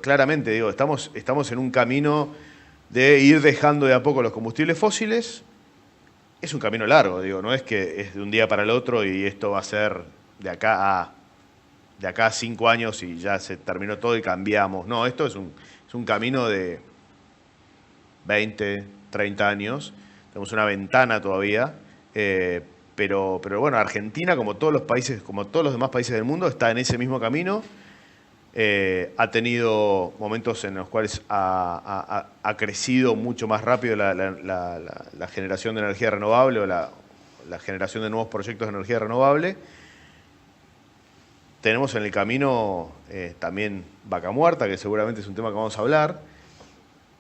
Claramente, digo, estamos en un camino de ir dejando de a poco los combustibles fósiles. Es un camino largo, digo, no es que es de un día para el otro y esto va a ser de acá a 5 años y ya se terminó todo y cambiamos. No, esto es un camino de 20, 30 años. Tenemos una ventana todavía, pero bueno, Argentina, como todos los demás países del mundo, está en ese mismo camino. Ha tenido momentos en los cuales ha crecido mucho más rápido la generación de energía renovable o la generación de nuevos proyectos de energía renovable. Tenemos en el camino también Vaca Muerta, que seguramente es un tema que vamos a hablar,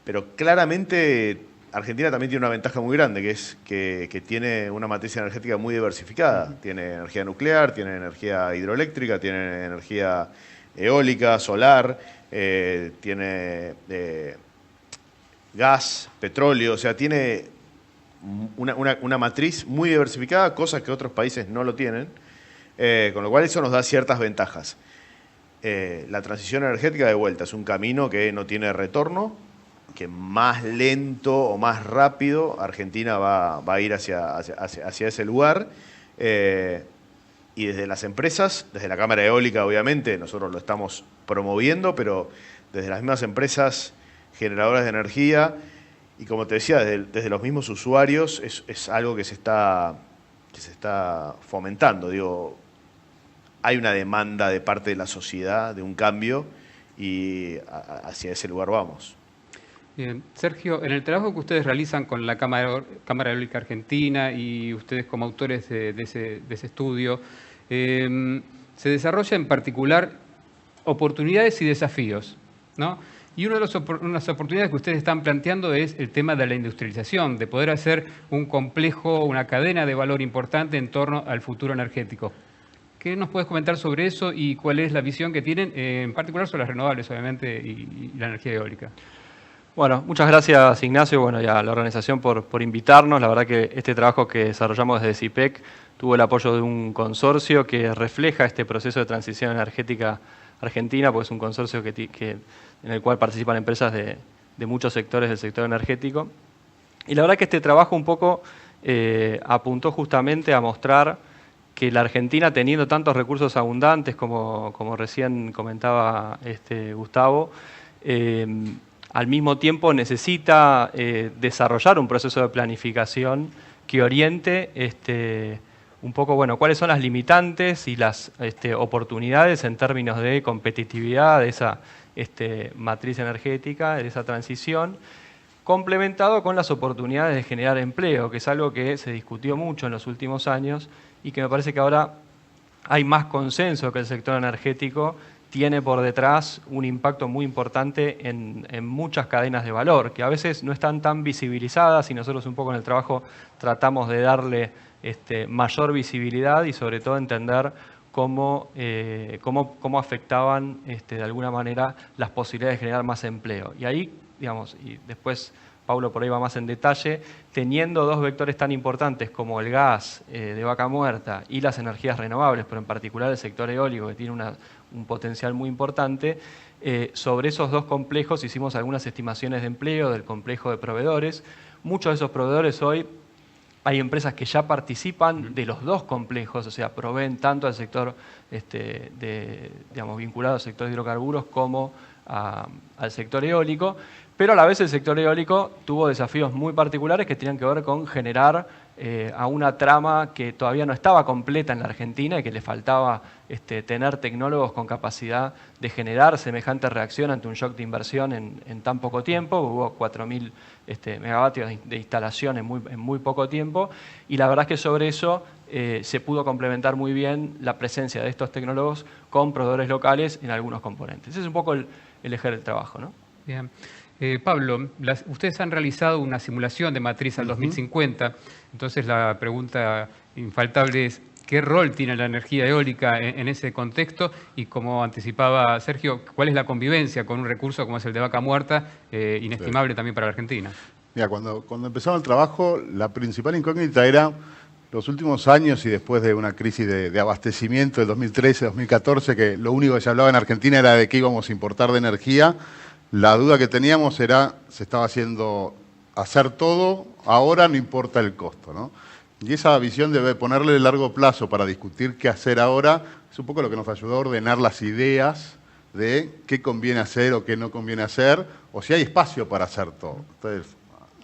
pero claramente Argentina también tiene una ventaja muy grande, que es que tiene una matriz energética muy diversificada. Tiene energía nuclear, tiene energía hidroeléctrica, tiene energía eólica, solar, tiene gas, petróleo, o sea, tiene una matriz muy diversificada, cosas que otros países no lo tienen, con lo cual eso nos da ciertas ventajas. La transición energética, de vuelta, es un camino que no tiene retorno, que más lento o más rápido Argentina va a ir hacia ese lugar. Y desde las empresas, desde la Cámara Eólica, obviamente, nosotros lo estamos promoviendo, pero desde las mismas empresas generadoras de energía, y como te decía, desde los mismos usuarios, es algo que se está fomentando. Digo, hay una demanda de parte de la sociedad de un cambio y hacia ese lugar vamos. Bien. Sergio, en el trabajo que ustedes realizan con la Cámara Eólica Argentina y ustedes como autores de ese estudio, se desarrolla en particular oportunidades y desafíos, ¿no? Y una de las oportunidades que ustedes están planteando es el tema de la industrialización, de poder hacer un complejo, una cadena de valor importante en torno al futuro energético. ¿Qué nos puedes comentar sobre eso y cuál es la visión que tienen, en particular sobre las renovables, obviamente, y la energía eólica? Bueno, muchas gracias, Ignacio, bueno, y a la organización por invitarnos. La verdad que este trabajo que desarrollamos desde CIPEC tuvo el apoyo de un consorcio que refleja este proceso de transición energética argentina, porque es un consorcio en el cual participan empresas de muchos sectores del sector energético. Y la verdad que este trabajo un poco apuntó justamente a mostrar que la Argentina, teniendo tantos recursos abundantes, como recién comentaba Gustavo, al mismo tiempo necesita desarrollar un proceso de planificación que oriente un poco, bueno, cuáles son las limitantes y las oportunidades en términos de competitividad de esa matriz energética, de esa transición, complementado con las oportunidades de generar empleo, que es algo que se discutió mucho en los últimos años y que me parece que ahora hay más consenso que el sector energético tiene por detrás un impacto muy importante en muchas cadenas de valor, que a veces no están tan visibilizadas y nosotros un poco en el trabajo tratamos de darle mayor visibilidad y sobre todo entender cómo afectaban de alguna manera las posibilidades de generar más empleo. Y ahí, digamos, y después Paulo por ahí va más en detalle, teniendo dos vectores tan importantes como el gas de Vaca Muerta y las energías renovables, pero en particular el sector eólico, que tiene un potencial muy importante, sobre esos dos complejos hicimos algunas estimaciones de empleo del complejo de proveedores. Muchos de esos proveedores hoy, hay empresas que ya participan de los dos complejos, o sea, proveen tanto al sector digamos, vinculado al sector de hidrocarburos como al sector eólico, pero a la vez el sector eólico tuvo desafíos muy particulares que tenían que ver con generar a una trama que todavía no estaba completa en la Argentina y que le faltaba tener tecnólogos con capacidad de generar semejante reacción ante un shock de inversión en tan poco tiempo. Hubo 4.000 megavatios de instalación en muy poco tiempo y la verdad es que sobre eso se pudo complementar muy bien la presencia de estos tecnólogos con proveedores locales en algunos componentes. Ese es un poco el eje del trabajo, ¿no? Bien. Pablo, ustedes han realizado una simulación de matriz al 2050, entonces la pregunta infaltable es, ¿Qué rol tiene la energía eólica en ese contexto? Y como anticipaba Sergio, ¿cuál es la convivencia con un recurso como es el de vaca muerta, inestimable también para la Argentina? Mira, cuando empezamos el trabajo, la principal incógnita era los últimos años y después de una crisis de abastecimiento del 2013-2014, que lo único que se hablaba en Argentina era de que íbamos a importar de energía. La duda que teníamos era, se estaba haciendo hacer todo, ahora no importa el costo, ¿no? Y esa visión de ponerle largo plazo para discutir qué hacer ahora es un poco lo que nos ayudó a ordenar las ideas de qué conviene hacer o qué no conviene hacer, o si hay espacio para hacer todo. Entonces,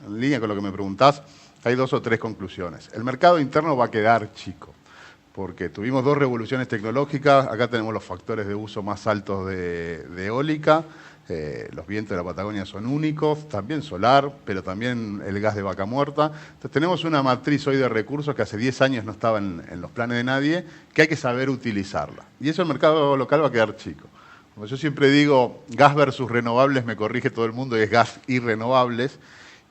en línea con lo que me preguntás, hay 2 o 3 conclusiones. El mercado interno va a quedar chico, porque tuvimos 2 revoluciones tecnológicas. Acá tenemos los factores de uso más altos de eólica. Los vientos de la Patagonia son únicos, también solar, pero también el gas de vaca muerta. Entonces tenemos una matriz hoy de recursos que hace 10 años no estaba en los planes de nadie, que hay que saber utilizarla. Y eso el mercado local va a quedar chico. Como yo siempre digo, gas versus renovables, me corrige todo el mundo, y es gas y renovables.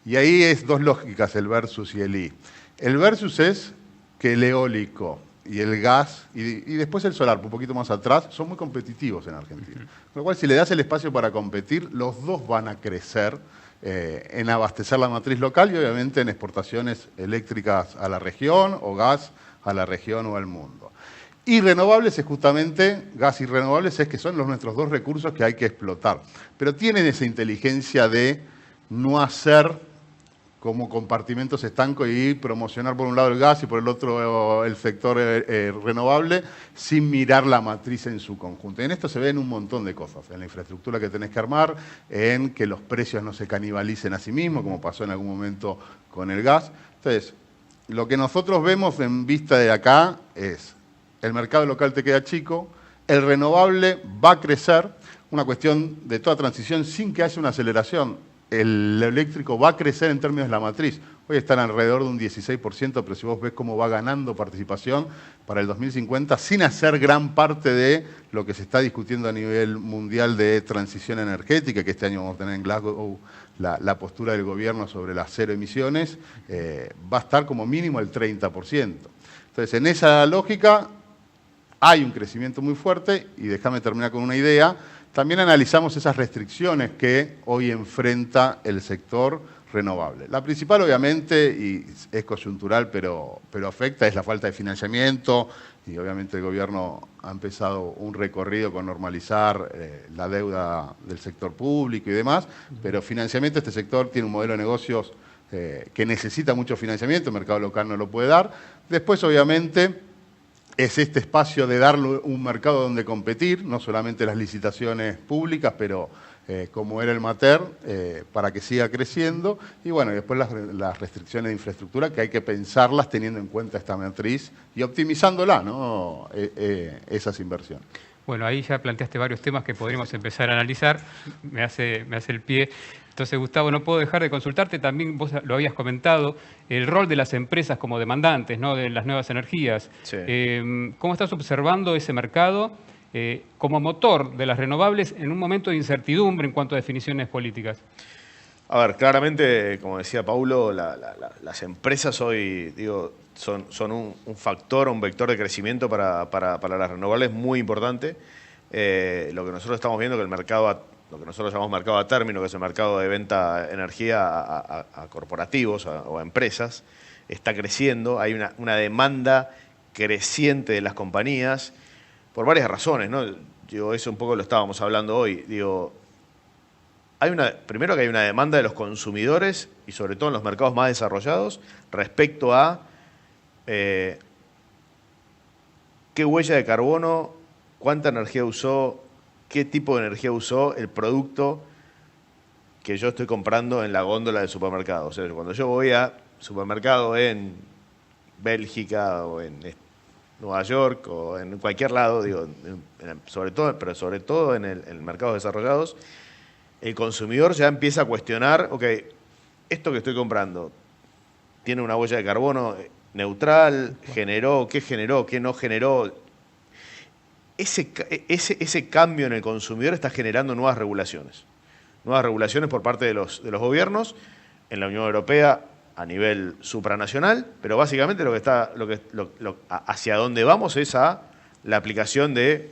Y ahí es 2 lógicas, el versus y el y. El versus es que el eólico y el gas, y después el solar, un poquito más atrás, son muy competitivos en Argentina. Con lo cual, si le das el espacio para competir, los 2 van a crecer en abastecer la matriz local y obviamente en exportaciones eléctricas a la región o gas a la región o al mundo. Y renovables es justamente, gas y renovables es que son nuestros 2 recursos que hay que explotar. Pero tienen esa inteligencia de no hacer como compartimentos estancos y promocionar por un lado el gas y por el otro el sector renovable sin mirar la matriz en su conjunto. En esto se ven un montón de cosas, en la infraestructura que tenés que armar, en que los precios no se canibalicen a sí mismos, como pasó en algún momento con el gas. Entonces, lo que nosotros vemos en vista de acá es el mercado local te queda chico, el renovable va a crecer, una cuestión de toda transición sin que haya una aceleración. El eléctrico va a crecer en términos de la matriz. Hoy están alrededor de un 16%, pero si vos ves cómo va ganando participación para el 2050, sin hacer gran parte de lo que se está discutiendo a nivel mundial de transición energética, que este año vamos a tener en Glasgow la postura del gobierno sobre las 0 emisiones, va a estar como mínimo el 30%. Entonces, en esa lógica hay un crecimiento muy fuerte, y déjame terminar con una idea. También analizamos esas restricciones que hoy enfrenta el sector renovable. La principal, obviamente, y es coyuntural, pero afecta, es la falta de financiamiento, y obviamente el gobierno ha empezado un recorrido con normalizar la deuda del sector público y demás, pero financiamiento, este sector tiene un modelo de negocios que necesita mucho financiamiento, el mercado local no lo puede dar. Después, obviamente, es este espacio de darle un mercado donde competir, no solamente las licitaciones públicas, pero como era el MATER, para que siga creciendo. Y bueno, después las restricciones de infraestructura, que hay que pensarlas teniendo en cuenta esta matriz y optimizándola, ¿no? Esas inversiones. Bueno, ahí ya planteaste varios temas que podríamos empezar a analizar. Me hace el pie. Entonces, Gustavo, no puedo dejar de consultarte, también vos lo habías comentado, el rol de las empresas como demandantes, ¿no?, de las nuevas energías. Sí. ¿Cómo estás observando ese mercado como motor de las renovables en un momento de incertidumbre en cuanto a definiciones políticas? A ver, claramente, como decía Paulo, las empresas hoy, digo, son un factor, un vector de crecimiento para las renovables muy importante. Lo que nosotros estamos viendo que el mercado, lo que nosotros llamamos mercado a término, que es el mercado de venta de energía a corporativos o a empresas, está creciendo. Hay una demanda creciente de las compañías por varias razones, ¿no? Digo, eso un poco lo estábamos hablando hoy. Digo, primero que hay una demanda de los consumidores y sobre todo en los mercados más desarrollados respecto a qué huella de carbono, cuánta energía usó, qué tipo de energía usó el producto que yo estoy comprando en la góndola del supermercado. O sea, cuando yo voy a supermercado en Bélgica o en Nueva York o en cualquier lado, digo, sobre todo en mercados desarrollados, el consumidor ya empieza a cuestionar, ok, esto que estoy comprando tiene una huella de carbono neutral, generó, qué no generó. Ese cambio en el consumidor está generando nuevas regulaciones por parte de los gobiernos. En la Unión Europea a nivel supranacional, pero básicamente hacia donde vamos es a la aplicación de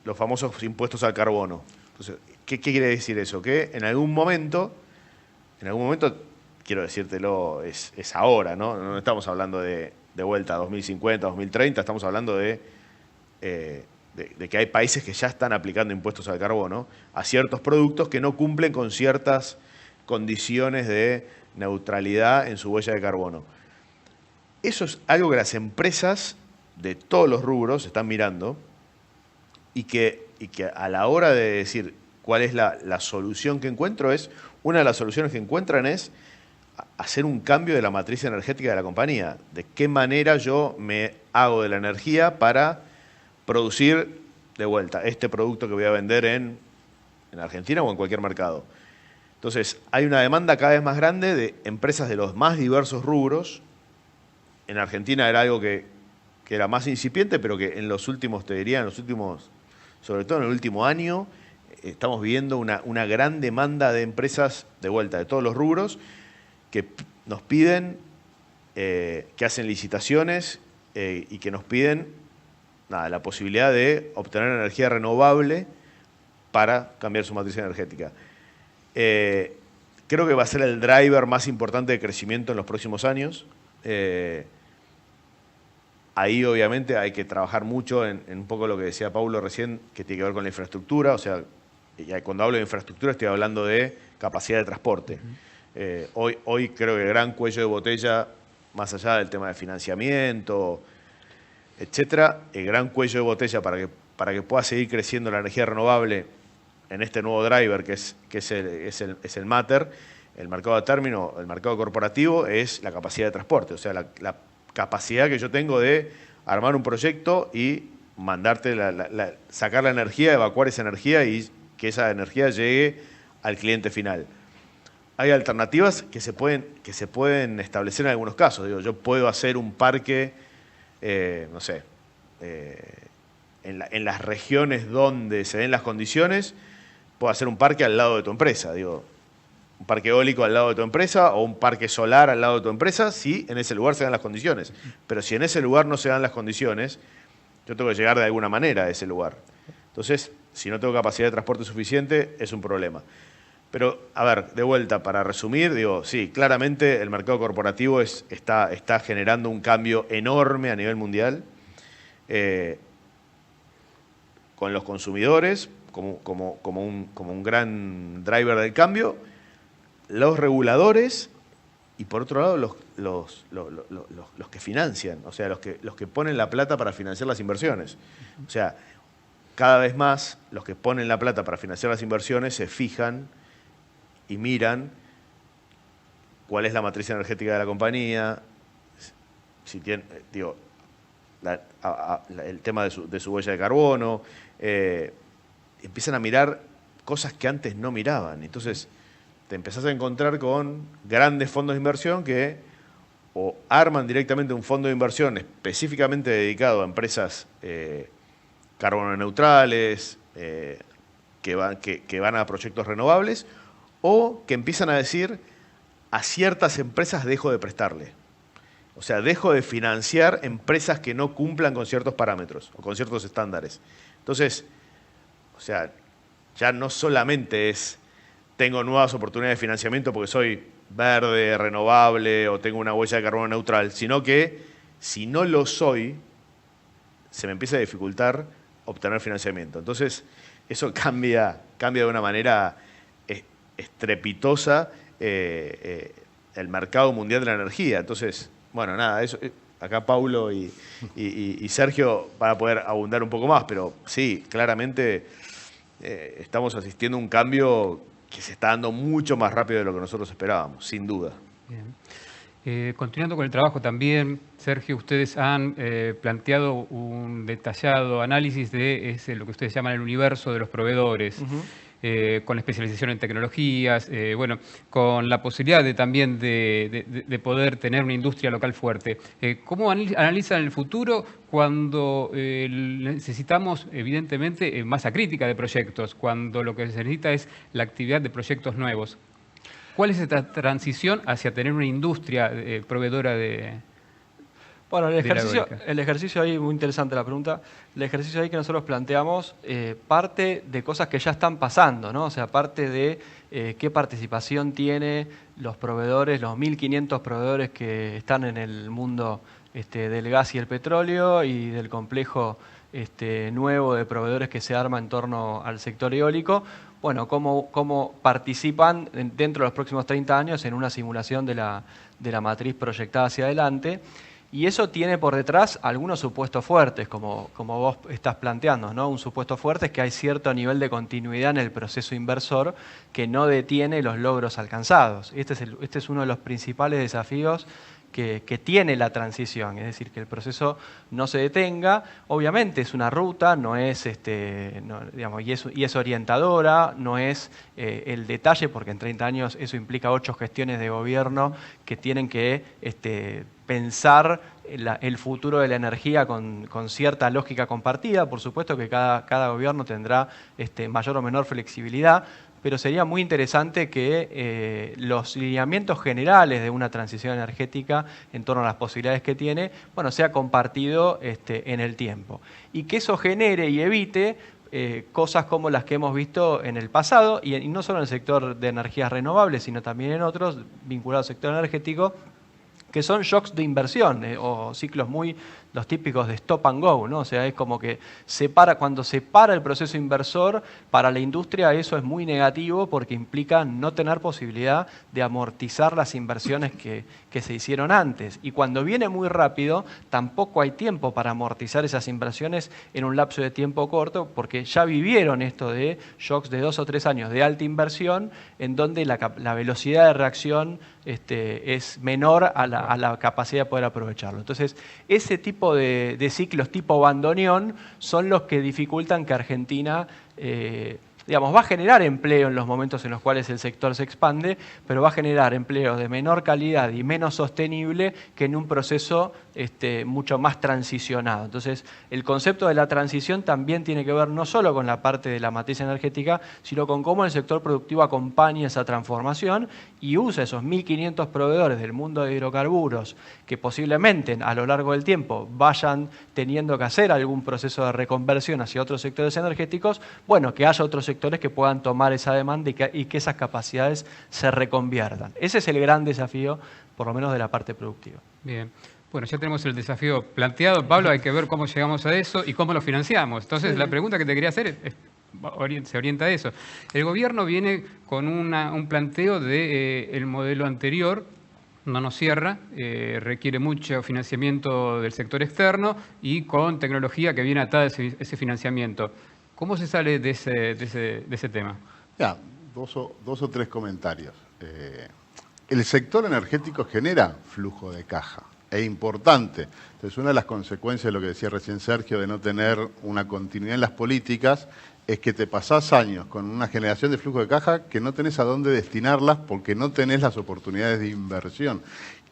los famosos impuestos al carbono. Entonces, ¿qué quiere decir eso? Que en algún momento, quiero decírtelo, es ahora, ¿no? No estamos hablando de vuelta a 2050, 2030, estamos hablando de que hay países que ya están aplicando impuestos al carbono a ciertos productos que no cumplen con ciertas condiciones de neutralidad en su huella de carbono. Eso es algo que las empresas de todos los rubros están mirando y que a la hora de decir cuál es la solución que encuentro una de las soluciones que encuentran es hacer un cambio de la matriz energética de la compañía. De qué manera yo me hago de la energía para producir de vuelta este producto que voy a vender en Argentina o en cualquier mercado. Entonces, hay una demanda cada vez más grande de empresas de los más diversos rubros. En Argentina era algo que era más incipiente, pero que en los últimos, te diría, sobre todo en el último año, estamos viendo una gran demanda de empresas de vuelta de todos los rubros que nos piden, que hacen licitaciones y que nos piden la posibilidad de obtener energía renovable para cambiar su matriz energética. Creo que va a ser el driver más importante de crecimiento en los próximos años. Ahí obviamente hay que trabajar mucho en un poco lo que decía Paulo recién, que tiene que ver con la infraestructura. O sea, cuando hablo de infraestructura estoy hablando de capacidad de transporte. Hoy creo que el gran cuello de botella, más allá del tema de financiamiento, etcétera, el gran cuello de botella para que pueda seguir creciendo la energía renovable en este nuevo driver que es el MATER, el mercado de término, el mercado corporativo, es la capacidad de transporte. O sea, la capacidad que yo tengo de armar un proyecto y mandarte, sacar la energía, evacuar esa energía y que esa energía llegue al cliente final. Hay alternativas que se pueden establecer en algunos casos. Digo, yo puedo hacer un parque, no sé, en las regiones donde se den las condiciones, puedo hacer un parque al lado de tu empresa. Digo, un parque eólico al lado de tu empresa o un parque solar al lado de tu empresa, si en ese lugar se dan las condiciones. Pero si en ese lugar no se dan las condiciones, yo tengo que llegar de alguna manera a ese lugar. Entonces, si no tengo capacidad de transporte suficiente, es un problema. Pero, a ver, de vuelta, para resumir, digo, sí, claramente el mercado corporativo está generando un cambio enorme a nivel mundial con los consumidores como un gran driver del cambio, los reguladores y, por otro lado, los que financian, o sea, los que ponen la plata para financiar las inversiones. O sea, cada vez más los que ponen la plata para financiar las inversiones se fijan y miran cuál es la matriz energética de la compañía, si tiene, digo, el tema de su huella de carbono, empiezan a mirar cosas que antes no miraban. Entonces te empezás a encontrar con grandes fondos de inversión que o arman directamente un fondo de inversión específicamente dedicado a empresas carbono neutrales, que van a proyectos renovables, o que empiezan a decir a ciertas empresas dejo de prestarle. O sea, dejo de financiar empresas que no cumplan con ciertos parámetros o con ciertos estándares. Entonces, o sea, ya no solamente es tengo nuevas oportunidades de financiamiento porque soy verde, renovable o tengo una huella de carbono neutral, sino que si no lo soy, se me empieza a dificultar obtener financiamiento. Entonces, eso cambia de una manera estrepitosa el mercado mundial de la energía. Entonces, bueno, nada, eso, acá Paulo y Sergio van a poder abundar un poco más, pero sí, claramente estamos asistiendo a un cambio que se está dando mucho más rápido de lo que nosotros esperábamos, sin duda. Bien. Continuando con el trabajo también, Sergio, ustedes han planteado un detallado análisis de lo que ustedes llaman el universo de los proveedores. Con especialización en tecnologías, bueno, con la posibilidad también de poder tener una industria local fuerte. ¿Cómo analizan el futuro cuando necesitamos, evidentemente, masa crítica de proyectos, cuando lo que se necesita es la actividad de proyectos nuevos? ¿Cuál es esta transición hacia tener una industria proveedora de... Bueno, de la eólica? el ejercicio ahí, muy interesante la pregunta, el ejercicio ahí que nosotros planteamos parte de cosas que ya están pasando, ¿no? O sea, parte de qué participación tiene los proveedores, los 1.500 proveedores que están en el mundo del gas y el petróleo y del complejo nuevo de proveedores que se arma en torno al sector eólico. Bueno, cómo participan dentro de los próximos 30 años en una simulación de la matriz proyectada hacia adelante. Y eso tiene por detrás algunos supuestos fuertes, como vos estás planteando, ¿no? Un supuesto fuerte es que hay cierto nivel de continuidad en el proceso inversor que no detiene los logros alcanzados. Este es uno de los principales desafíos que tiene la transición, es decir, que el proceso no se detenga. Obviamente es una ruta, no es, digamos, y es orientadora, no es el detalle, porque en 30 años eso implica 8 gestiones de gobierno que tienen que pensar el futuro de la energía con cierta lógica compartida. Por supuesto que cada gobierno tendrá mayor o menor flexibilidad, pero sería muy interesante que los lineamientos generales de una transición energética en torno a las posibilidades que tiene, bueno, sea compartido en el tiempo. Y que eso genere y evite cosas como las que hemos visto en el pasado, y no solo en el sector de energías renovables, sino también en otros vinculados al sector energético, que son shocks de inversión o ciclos los típicos de stop and go, ¿no? O sea, es como que cuando se para el proceso inversor, para la industria eso es muy negativo porque implica no tener posibilidad de amortizar las inversiones que se hicieron antes. Y cuando viene muy rápido, tampoco hay tiempo para amortizar esas inversiones en un lapso de tiempo corto, porque ya vivieron esto de shocks de 2 o 3 años de alta inversión, en donde la velocidad de reacción es menor a la capacidad de poder aprovecharlo. Entonces, ese tipo de ciclos tipo bandoneón son los que dificultan que Argentina va a generar empleo en los momentos en los cuales el sector se expande, pero va a generar empleo de menor calidad y menos sostenible que en un proceso mucho más transicionado. Entonces, el concepto de la transición también tiene que ver no solo con la parte de la matriz energética, sino con cómo el sector productivo acompaña esa transformación y usa esos 1.500 proveedores del mundo de hidrocarburos que posiblemente a lo largo del tiempo vayan teniendo que hacer algún proceso de reconversión hacia otros sectores energéticos, bueno, que haya otros sectores que puedan tomar esa demanda y que esas capacidades se reconviertan. Ese es el gran desafío, por lo menos de la parte productiva. Bien. Bueno, ya tenemos el desafío planteado. Pablo, hay que ver cómo llegamos a eso y cómo lo financiamos. Entonces, la pregunta que te quería hacer se orienta a eso. El gobierno viene con un planteo del modelo anterior, no nos cierra, requiere mucho financiamiento del sector externo y con tecnología que viene atada a ese financiamiento. ¿Cómo se sale de ese tema? Ya, dos o tres comentarios. El sector energético genera flujo de caja, es importante. Entonces, una de las consecuencias de lo que decía recién Sergio, de no tener una continuidad en las políticas, es que te pasás años con una generación de flujo de caja que no tenés a dónde destinarlas porque no tenés las oportunidades de inversión.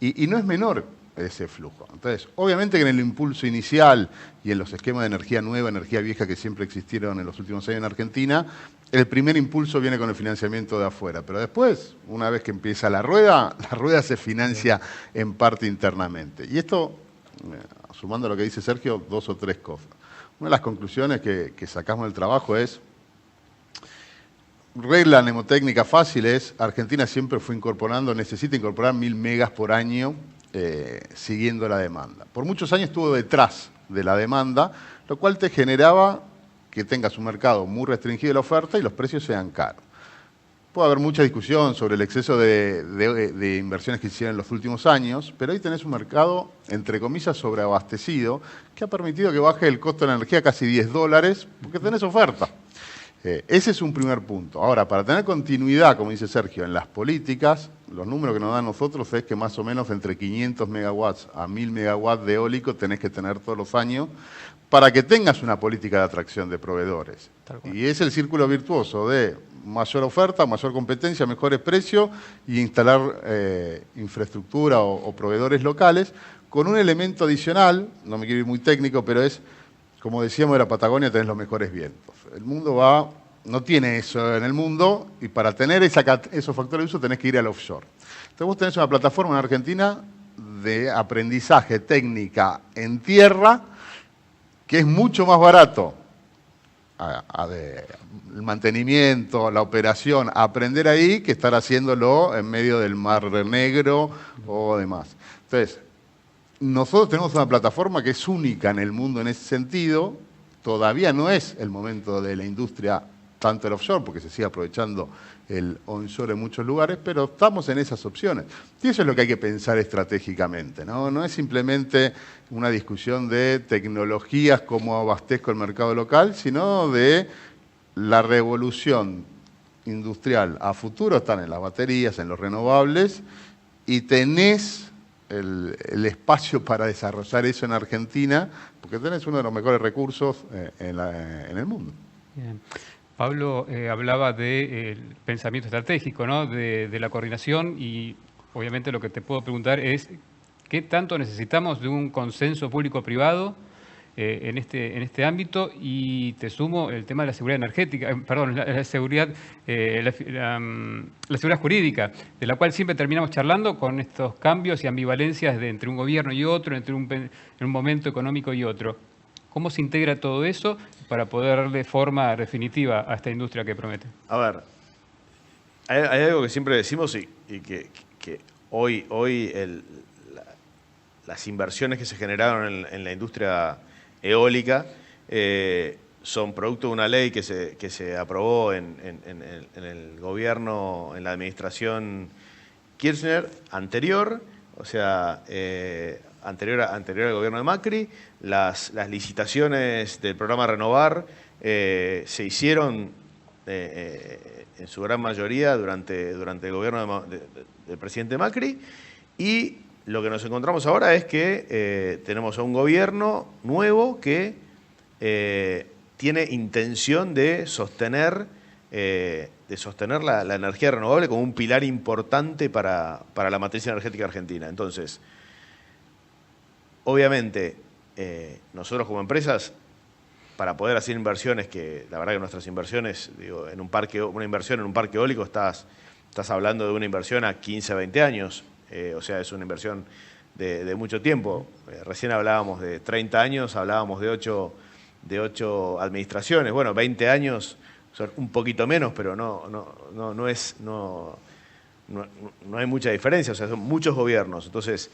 Y no es menor ese flujo. Entonces, obviamente que en el impulso inicial y en los esquemas de energía nueva, energía vieja que siempre existieron en los últimos años en Argentina, el primer impulso viene con el financiamiento de afuera. Pero después, una vez que empieza la rueda se financia en parte internamente. Y esto, sumando a lo que dice Sergio, 2 o 3 cosas. Una de las conclusiones que sacamos del trabajo es, regla mnemotécnica fácil es, Argentina siempre fue necesita incorporar 1.000 megas por año siguiendo la demanda. Por muchos años estuvo detrás de la demanda, lo cual te generaba que tengas un mercado muy restringido de la oferta y los precios sean caros. Puede haber mucha discusión sobre el exceso de inversiones que hicieron en los últimos años, pero hoy tenés un mercado, entre comillas, sobreabastecido, que ha permitido que baje el costo de la energía a casi $10, porque tenés oferta. Ese es un primer punto. Ahora, para tener continuidad, como dice Sergio, en las políticas, los números que nos dan nosotros es que más o menos entre 500 megawatts a 1.000 megawatts de eólico tenés que tener todos los años para que tengas una política de atracción de proveedores. Y es el círculo virtuoso de mayor oferta, mayor competencia, mejores precios y instalar infraestructura o proveedores locales con un elemento adicional, no me quiero ir muy técnico, pero es, como decíamos de la Patagonia, tenés los mejores vientos. El mundo va no tiene eso en el mundo y para tener esos factores de uso tenés que ir al offshore. Entonces vos tenés una plataforma en Argentina de aprendizaje técnica en tierra que es mucho más barato. El mantenimiento, la operación, aprender ahí que estar haciéndolo en medio del Mar Negro o demás. Entonces, nosotros tenemos una plataforma que es única en el mundo en ese sentido. Todavía no es el momento de la industria, tanto el offshore, porque se sigue aprovechando el onshore en muchos lugares, pero estamos en esas opciones. Y eso es lo que hay que pensar estratégicamente, ¿no? No es simplemente una discusión de tecnologías, cómo abastezco el mercado local, sino de la revolución industrial a futuro. Están en las baterías, en los renovables, y tenés el espacio para desarrollar eso en Argentina, porque tenés uno de los mejores recursos en el mundo. Bien. Pablo hablaba del pensamiento estratégico, ¿no? de la coordinación, y obviamente lo que te puedo preguntar es ¿qué tanto necesitamos de un consenso público-privado en este ámbito? Y te sumo el tema de la seguridad energética, la seguridad jurídica, de la cual siempre terminamos charlando con estos cambios y ambivalencias entre un gobierno y otro, entre un momento económico y otro. ¿Cómo se integra todo eso para poder darle forma definitiva a esta industria que promete? A ver, hay algo que siempre decimos y que hoy las inversiones que se generaron en la industria eólica son producto de una ley que se aprobó en el gobierno, en la administración Kirchner anterior, o sea, anterior al gobierno de Macri. Las licitaciones del programa Renovar se hicieron en su gran mayoría durante el gobierno del presidente Macri, y lo que nos encontramos ahora es que tenemos a un gobierno nuevo que tiene intención de sostener la energía renovable como un pilar importante para la matriz energética argentina. Entonces, obviamente, nosotros como empresas, para poder hacer inversiones, que la verdad que nuestras inversiones, digo, una inversión en un parque eólico, estás hablando de una inversión a 15, 20 años, o sea, es una inversión de mucho tiempo. Recién hablábamos de 30 años, hablábamos de 8 administraciones. Bueno, 20 años son un poquito menos, pero no hay mucha diferencia, o sea, son muchos gobiernos. Entonces,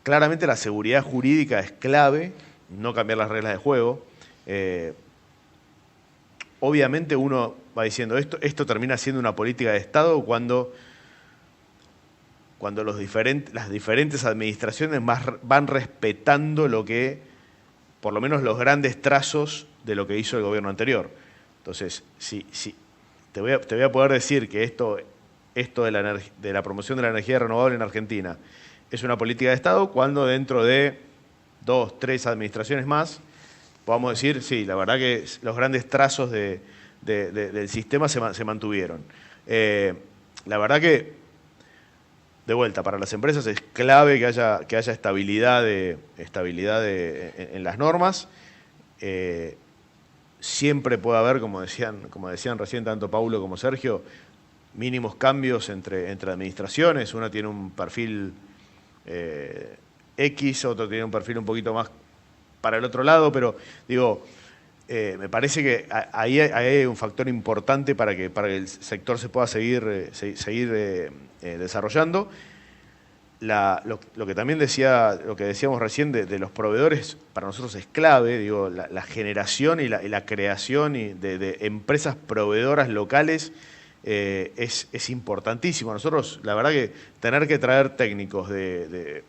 claramente la seguridad jurídica es clave, no cambiar las reglas de juego. Obviamente uno va diciendo, esto termina siendo una política de Estado cuando las diferentes administraciones van respetando por lo menos los grandes trazos de lo que hizo el gobierno anterior. Entonces, te voy a poder decir que esto de la promoción de la energía renovable en Argentina es una política de Estado cuando dentro de 2, 3 administraciones más podamos decir, sí, la verdad que los grandes trazos del sistema se mantuvieron. La verdad que, de vuelta, para las empresas es clave que haya estabilidad en las normas. Siempre puede haber, como decían recién tanto Paulo como Sergio, mínimos cambios entre administraciones. Una tiene un perfil X, otro tiene un perfil un poquito más para el otro lado, pero digo, me parece que ahí hay un factor importante para que el sector se pueda seguir desarrollando. Lo que también lo que decíamos recién de los proveedores, para nosotros es clave, digo, la generación y la creación de empresas proveedoras locales es importantísimo. Nosotros, la verdad que tener que traer técnicos de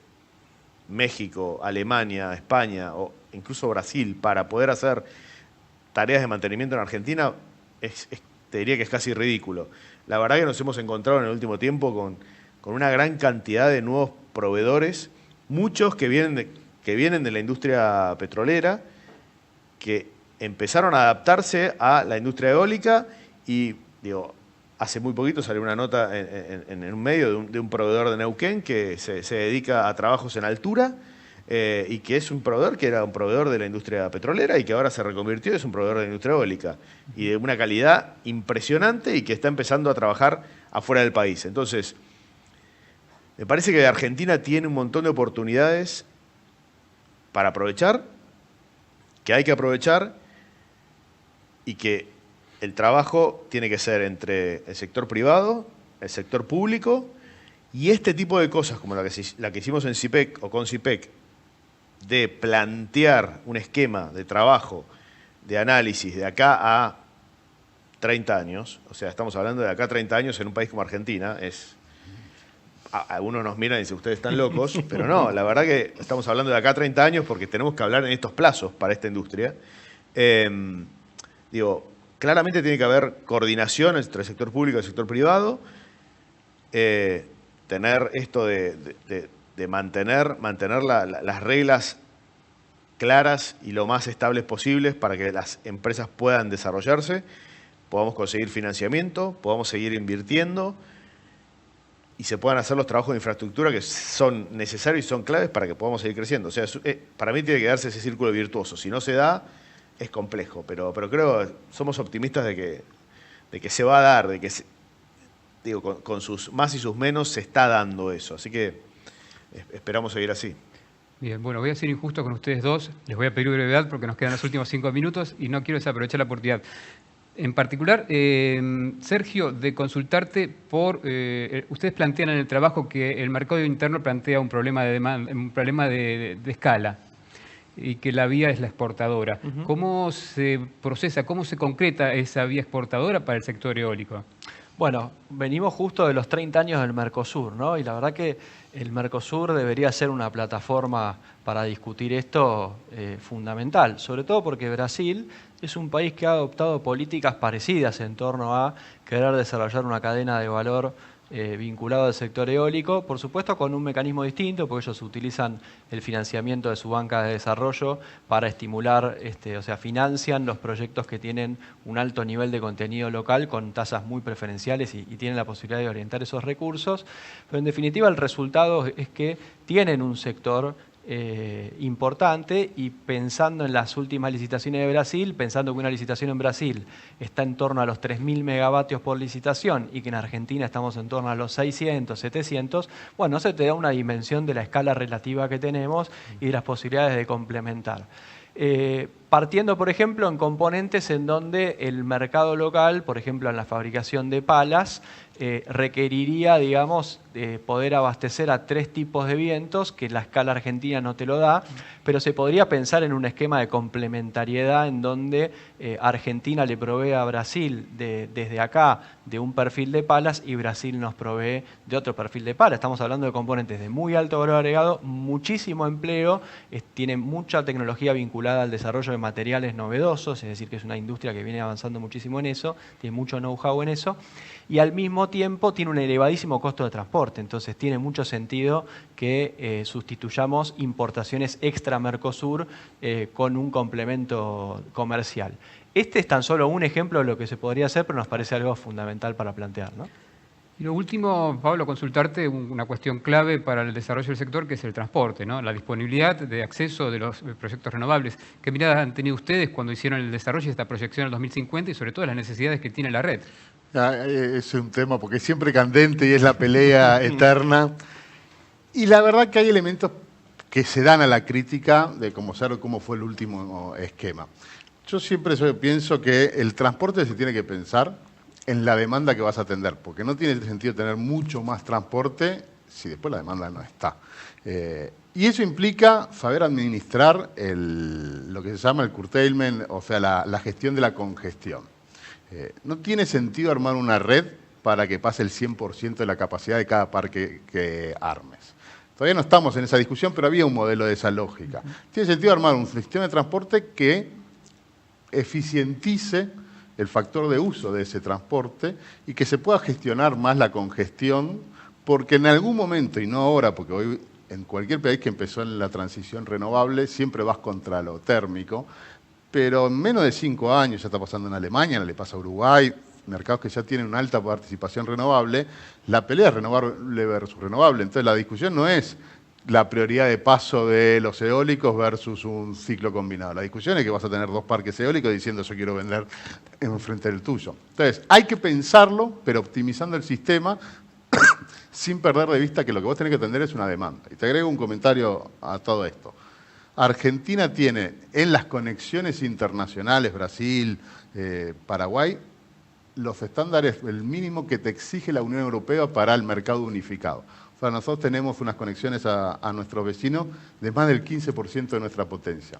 México, Alemania, España o incluso Brasil para poder hacer tareas de mantenimiento en Argentina, te diría que es casi ridículo. La verdad que nos hemos encontrado en el último tiempo con una gran cantidad de nuevos proveedores, muchos que vienen de la industria petrolera, que empezaron a adaptarse a la industria eólica y, digo, hace muy poquito salió una nota en un medio de un proveedor de Neuquén que se dedica a trabajos en altura. y que es un proveedor que era un proveedor de la industria petrolera y que ahora se reconvirtió, es un proveedor de la industria eólica y de una calidad impresionante y que está empezando a trabajar afuera del país. Entonces, me parece que Argentina tiene un montón de oportunidades para aprovechar, que hay que aprovechar y que el trabajo tiene que ser entre el sector privado, el sector público y este tipo de cosas como la que hicimos en CIPEC o con CIPEC, de plantear un esquema de trabajo, de análisis de acá a 30 años, o sea, estamos hablando de acá a 30 años en un país como Argentina, algunos nos miran y dicen, ustedes están locos, pero no, la verdad que estamos hablando de acá a 30 años porque tenemos que hablar en estos plazos para esta industria. Claramente tiene que haber coordinación entre el sector público y el sector privado, tener esto de mantener las reglas claras y lo más estables posibles para que las empresas puedan desarrollarse, podamos conseguir financiamiento, podamos seguir invirtiendo y se puedan hacer los trabajos de infraestructura que son necesarios y son claves para que podamos seguir creciendo. O sea, para mí tiene que darse ese círculo virtuoso. Si no se da, es complejo, pero creo, somos optimistas de que se va a dar, de que con sus más y sus menos se está dando eso. Así que esperamos seguir así. Bien, bueno, voy a ser injusto con ustedes dos. Les voy a pedir brevedad porque nos quedan los últimos 5 minutos y no quiero desaprovechar la oportunidad. En particular, Sergio, de consultarte por... ustedes plantean en el trabajo que el mercado interno plantea un problema de demanda, un problema de escala y que la vía es la exportadora. ¿Cómo se procesa, cómo se concreta esa vía exportadora para el sector eólico? Bueno, venimos justo de los 30 años del Mercosur, ¿no? Y la verdad que el Mercosur debería ser una plataforma para discutir esto fundamental, sobre todo porque Brasil es un país que ha adoptado políticas parecidas en torno a querer desarrollar una cadena de valor vinculado al sector eólico, por supuesto con un mecanismo distinto, porque ellos utilizan el financiamiento de su banca de desarrollo para estimular, o sea, financian los proyectos que tienen un alto nivel de contenido local con tasas muy preferenciales y tienen la posibilidad de orientar esos recursos, pero en definitiva el resultado es que tienen un sector importante y pensando en las últimas licitaciones de Brasil, pensando que una licitación en Brasil está en torno a los 3.000 megavatios por licitación y que en Argentina estamos en torno a los 600, 700, bueno, se te da una dimensión de la escala relativa que tenemos y de las posibilidades de complementar. Partiendo, por ejemplo, en componentes en donde el mercado local, por ejemplo, en la fabricación de palas, requeriría, digamos, poder abastecer a 3 tipos de vientos, que la escala argentina no te lo da, pero se podría pensar en un esquema de complementariedad en donde Argentina le provee a Brasil desde acá de un perfil de palas y Brasil nos provee de otro perfil de palas. Estamos hablando de componentes de muy alto valor agregado, muchísimo empleo, tiene mucha tecnología vinculada al desarrollo de materiales novedosos, es decir, que es una industria que viene avanzando muchísimo en eso, tiene mucho know-how en eso, y al mismo tiempo tiene un elevadísimo costo de transporte, entonces tiene mucho sentido que sustituyamos importaciones extra Mercosur con un complemento comercial. Este es tan solo un ejemplo de lo que se podría hacer, pero nos parece algo fundamental para plantear, ¿no? Y lo último, Pablo, consultarte una cuestión clave para el desarrollo del sector, que es el transporte, ¿no? La disponibilidad de acceso de los proyectos renovables. ¿Qué mirada han tenido ustedes cuando hicieron el desarrollo de esta proyección al 2050 y sobre todo las necesidades que tiene la red? Es un tema porque es siempre candente y es la pelea eterna. Y la verdad que hay elementos que se dan a la crítica de cómo fue el último esquema. Yo siempre pienso que el transporte se tiene que pensar en la demanda que vas a atender, porque no tiene sentido tener mucho más transporte si después la demanda no está. Y eso implica saber administrar lo que se llama el curtailment, o sea, la gestión de la congestión. No tiene sentido armar una red para que pase el 100% de la capacidad de cada parque que armes. Todavía no estamos en esa discusión, pero había un modelo de esa lógica. Tiene sentido armar un sistema de transporte que eficientice el factor de uso de ese transporte y que se pueda gestionar más la congestión, porque en algún momento, y no ahora, porque hoy en cualquier país que empezó en la transición renovable siempre vas contra lo térmico, pero en menos de 5 años, ya está pasando en Alemania, le pasa a Uruguay, mercados que ya tienen una alta participación renovable, la pelea es renovable versus renovable. Entonces la discusión no es la prioridad de paso de los eólicos versus un ciclo combinado. La discusión es que vas a tener 2 parques eólicos diciendo yo quiero vender enfrente del tuyo. Entonces, hay que pensarlo, pero optimizando el sistema sin perder de vista que lo que vos tenés que atender es una demanda. Y te agrego un comentario a todo esto. Argentina tiene en las conexiones internacionales, Brasil, Paraguay, los estándares, el mínimo que te exige la Unión Europea para el mercado unificado. O sea, nosotros tenemos unas conexiones a nuestros vecinos de más del 15% de nuestra potencia.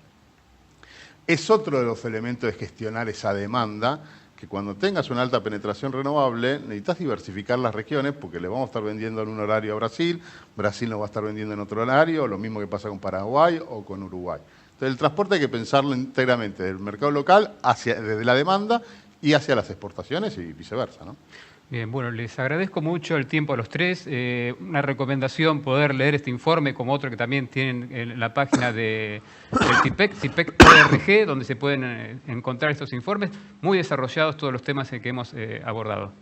Es otro de los elementos de gestionar esa demanda, que cuando tengas una alta penetración renovable, necesitas diversificar las regiones, porque le vamos a estar vendiendo en un horario a Brasil, Brasil nos va a estar vendiendo en otro horario, lo mismo que pasa con Paraguay o con Uruguay. Entonces, el transporte hay que pensarlo íntegramente del mercado local, desde la demanda y hacia las exportaciones y viceversa, ¿no? Bien, bueno, les agradezco mucho el tiempo a los tres. Una recomendación poder leer este informe, como otro que también tienen en la página de CIPEC, CIPEC.org, donde se pueden encontrar estos informes, muy desarrollados todos los temas que hemos abordado.